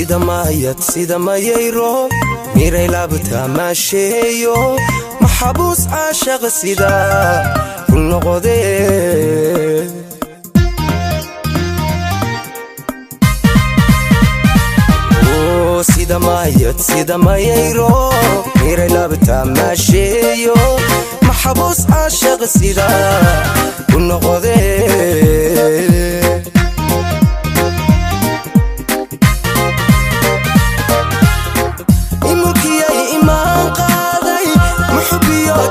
sida mayayro miray laabta maasheeyo maxabuus caashaq sida ku noqodee sida mayayro miray laabta maasheeyo maxabuus caashaq sida ku noqodee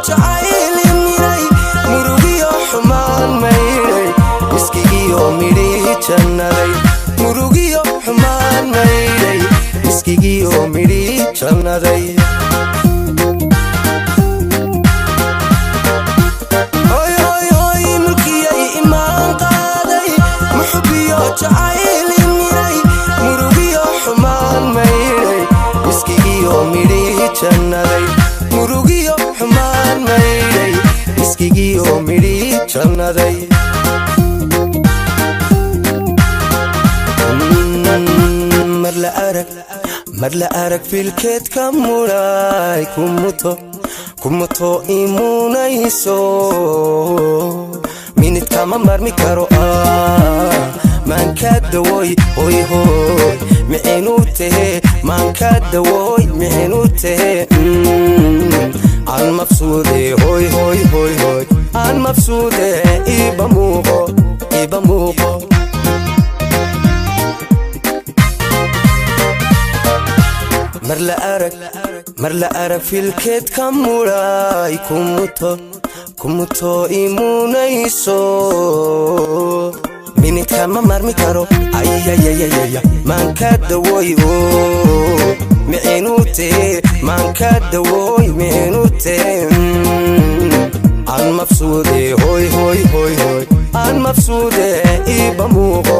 jacayl miray murugiyo xumaan maydhay iskigiyo midhii jannaday murugiyo xumaan maydhay iskigiyo midhii jannaday mulkiyay imaan qaaday muxubiyo jacayl miray murugiyo xumaan maydhay iskigiyo midhii jannaday murugiyo xumaan maydhay iskigiyo midhii jannaday mar la arag filkeed ka mudhay kumuto imunayso minid kama marmi karo maanka dawoy hoy hoy micinu tahe maanka dawoy micinu tahe aan mafsuude hoy hoy hoy hoy aan mafsuude iba muuqo mar la arag filkeed ka mudhay kumuto imunayso minid kama marmi karo ayayayayaya maanka dawoy micinu tahe maanka dawoy micinu tahe aan mafsuude hoy hoy hoy hoy aan mafsuude iba muuqo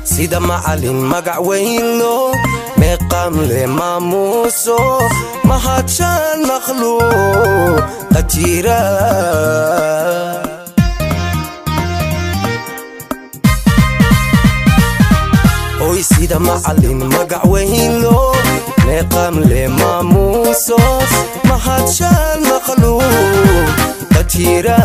sida macalin magac weyno meeqam le maamuuso mahadshaan makhluuq qajira oy sida macalin magac weyno meeqam le maamuuso mahadshaan makhluuq qajira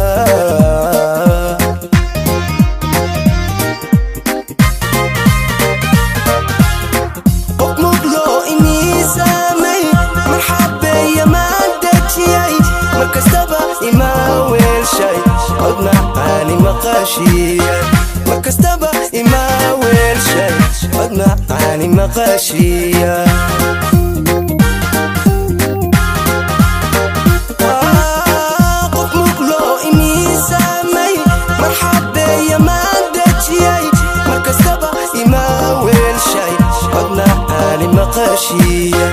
markastaba imaa weelshay cod macaani maqaashiya qof muqloo imiisaamay marxabeeya maan dejiyay markastaba imaa weelshay cod macaani maqaashiya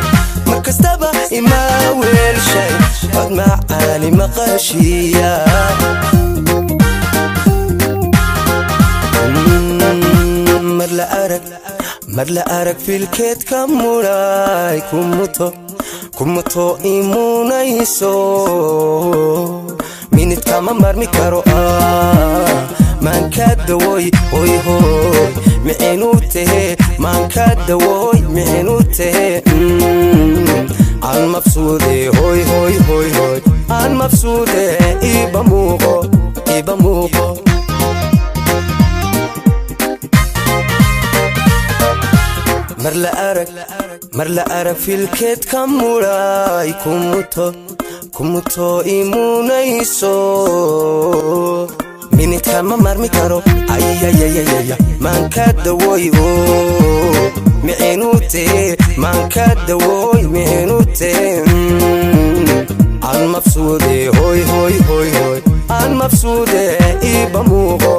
markastaba imaa weelshay cod macaani maqaashiya mar la arag filkeed ka mudhay kumuto imunayso minid kama marmi karo maanka dawoy hoy hoy micinu tahe maanka dawoy micinu tahe aan mafsuude hoy hoy hoy hoy aan mafsuude iba muuqo mar la arag filkeed ka mudhay kumuto imunayso minid kama marmi karo ayayayayaya maanka dawoy micinu tahe maanka dawoy micinu tahe aan mafsuude hoy hoy hoy hoy aan mafsuude iba muuqo